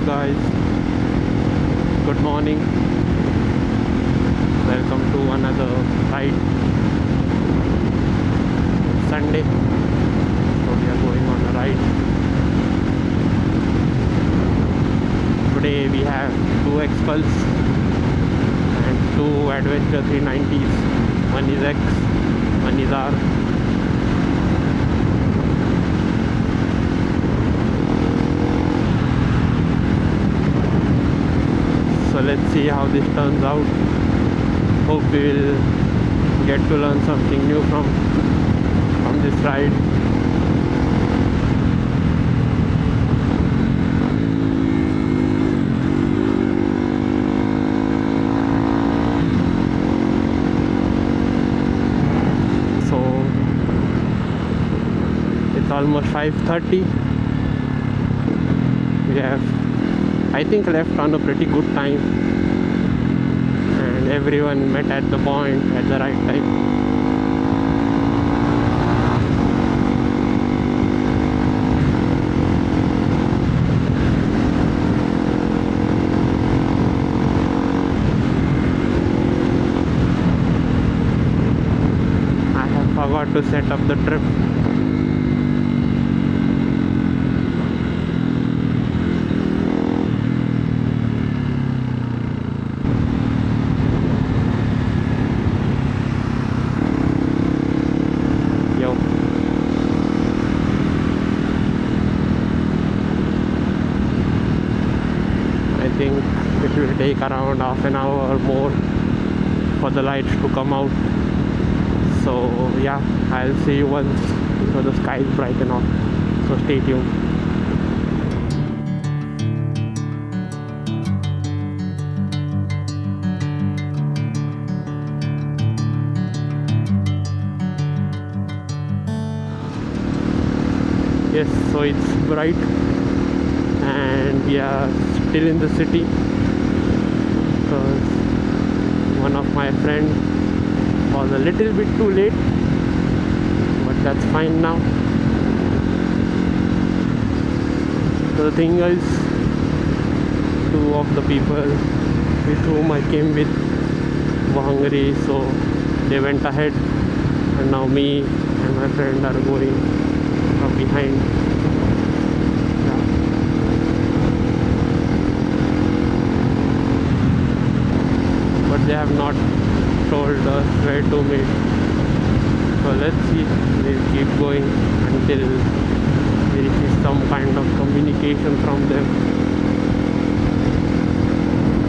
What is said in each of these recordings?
guys, good morning. Welcome to another ride. Sunday, so we are going on a ride. Today we have two Xpulse and two Adventure 390s. One is X, one is R. So let's see how this turns out. Hope we will get to learn something new from this ride. So it's almost 5:30. We have, I think, left on a pretty good time, and everyone met at the point at the right time. I have forgot to set up the trip. I think it will take around half an hour or more for the lights to come out. So yeah, I'll see you once the sky is bright enough. So stay tuned. Yes, so it's bright and we are still in the city because one of my friends was a little bit too late, but that's fine now. The thing is, two of the people with whom I came with were hungry, so they went ahead, and now me and my friend are going from behind. They have not told us where to meet, so let's see. We'll keep going until we receive some kind of communication from them.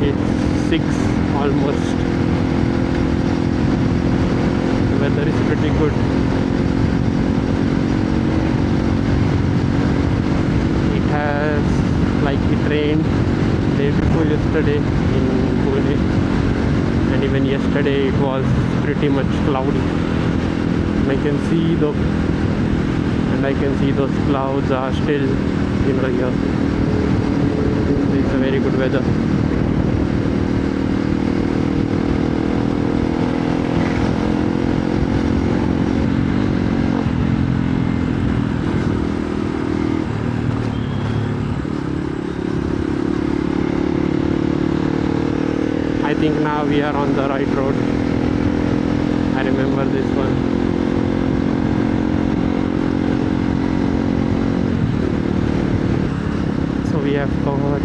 It's 6 almost. The weather is pretty good. It rained day before yesterday in Pune. And even yesterday it was pretty much cloudy. And I can see those clouds are still, here. It's a very good weather. I think now we are on the right road. I remember this one. So we have covered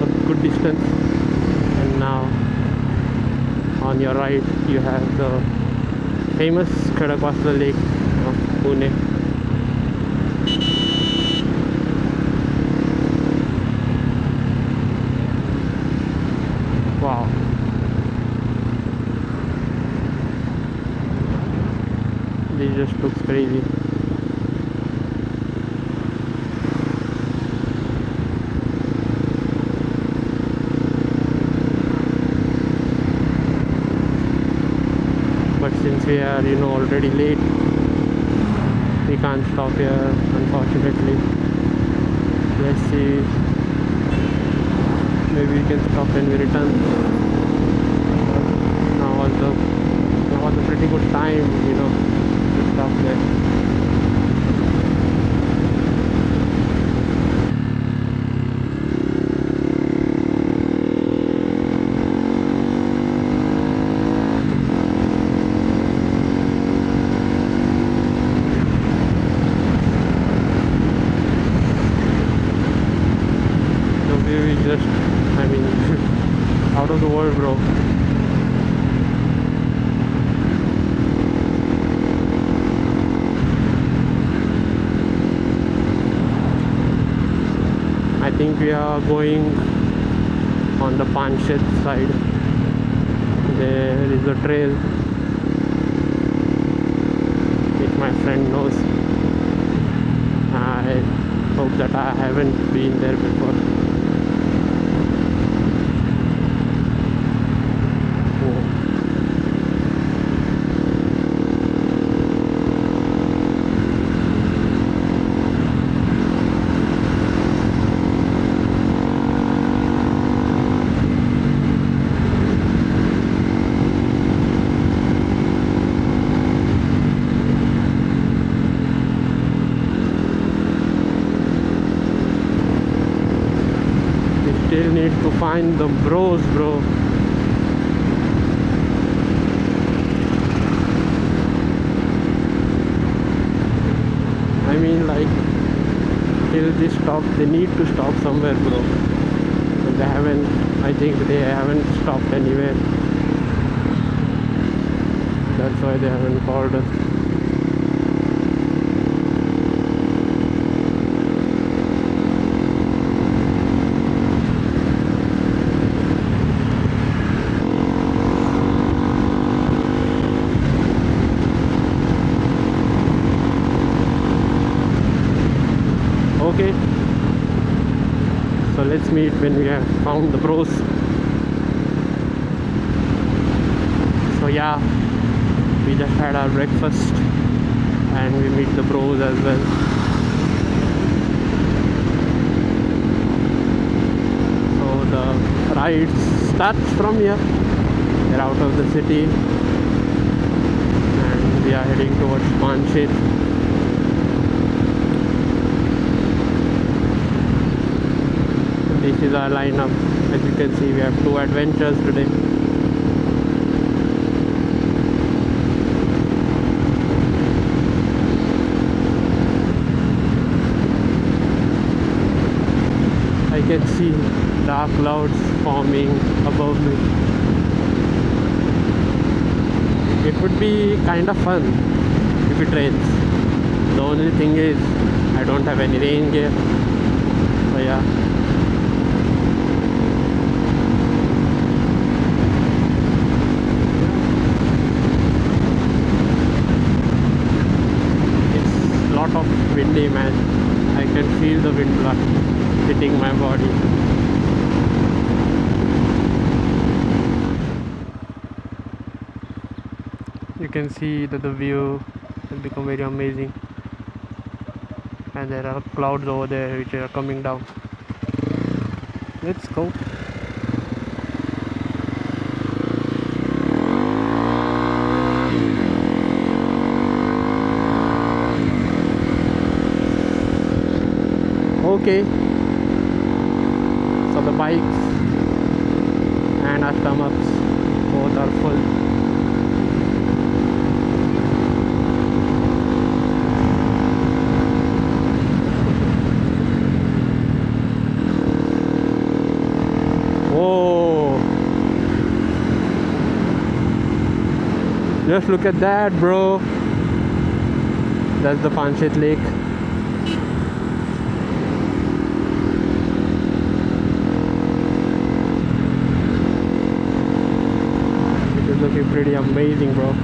a good distance, and now on your right you have the famous Coastal Lake of Pune. Wow. This just looks crazy. But since we are, already late, we can't stop here, unfortunately. Let's see. Maybe we can stop when we return. Now was a pretty good time, to stop there. just, I mean, out of the world, bro. I think we are going on the Panshet side. There is a trail which my friend knows. I hope that I haven't been there before. Still need to find the bros, bro. I mean, like, till this stop, they need to stop somewhere, bro. But they haven't, I think they haven't stopped anywhere. That's why they haven't called us. Okay, so let's meet when we have found the bros. So yeah, we just had our breakfast and we meet the bros as well. So the ride starts from here. We're out of the city and we are heading towards Panshet. This is our lineup. As you can see, we have 2 adventures today. I can see dark clouds forming above me. It would be kind of fun if it rains. The only thing is, I don't have any rain gear. So yeah. Of windy, man. I can feel the wind blast hitting my body. You can see that the view has become very amazing, and there are clouds over there which are coming down. Let's go. Okay, so the bikes and our stomachs both are full. Whoa, just look at that, bro. That's the Panshet Lake. Looking pretty amazing, bro.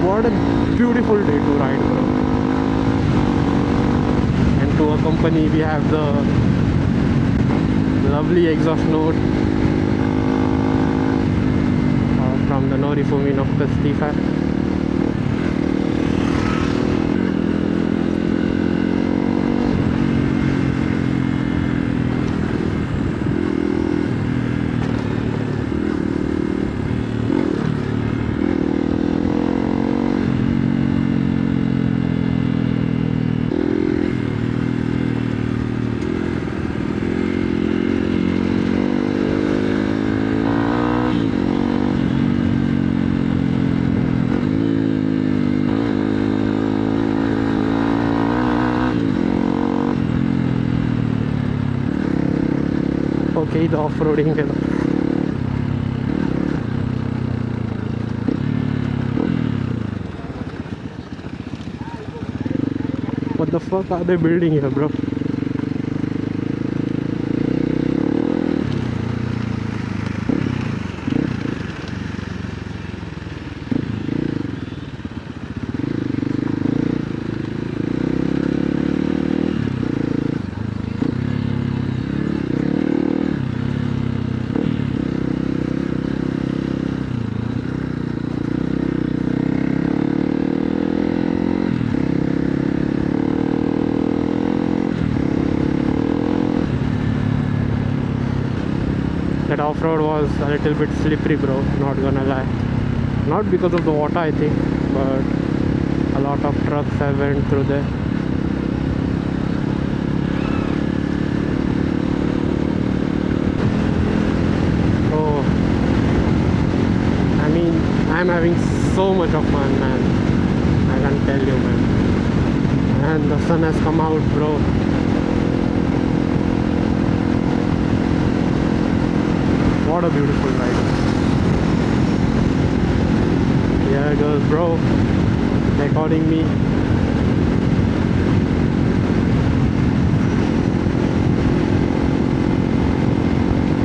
What a beautiful day to ride, bro. And to accompany, we have the lovely exhaust note from the Norifumi Noctus T5. ಇದು off roading ಎಲ್ಲ. What the fuck are they building here, bro? That off-road was a little bit slippery, bro, not gonna lie. Not because of the water, I think, but a lot of trucks have went through there. Oh, I mean, I'm having so much of fun, man. I can't tell you, man. And the sun has come out, bro. What a beautiful ride. Here goes bro, recording me.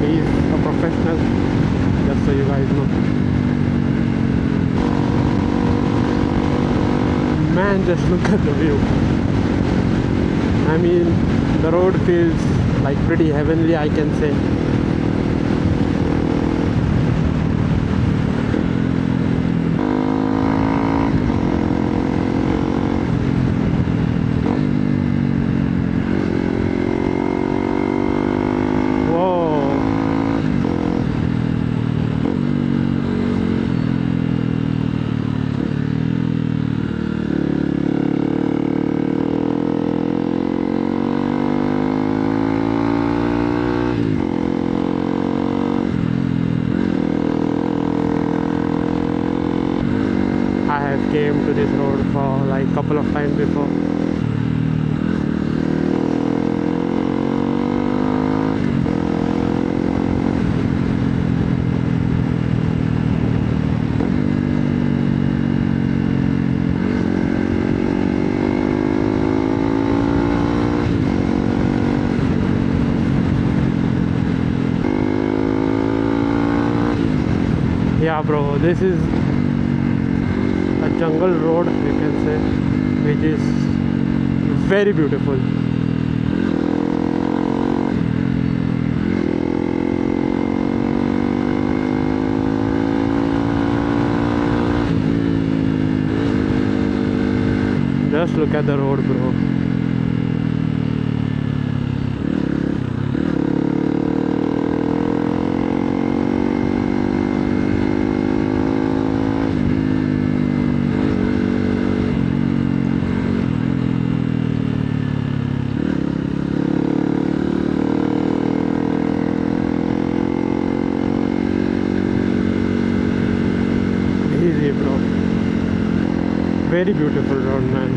He's a professional, just so you guys know. Man, just look at the view. I mean, the road feels like pretty heavenly, I can say. Came to this road for like couple of times before. Yeah, bro, this is a jungle road, you can say, which is very beautiful. Just look at the road, bro. Very beautiful road, man.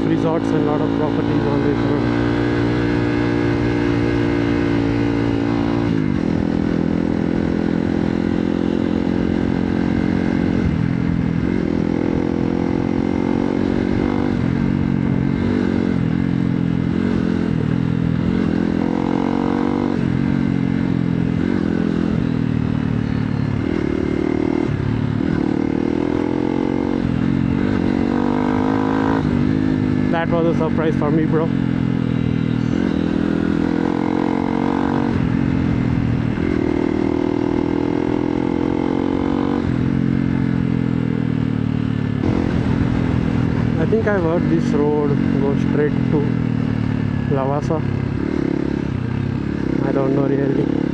Resorts and a lot of properties on this road. that was a surprise for me, bro. I think I've heard this road goes straight to Lavasa. I don't know really.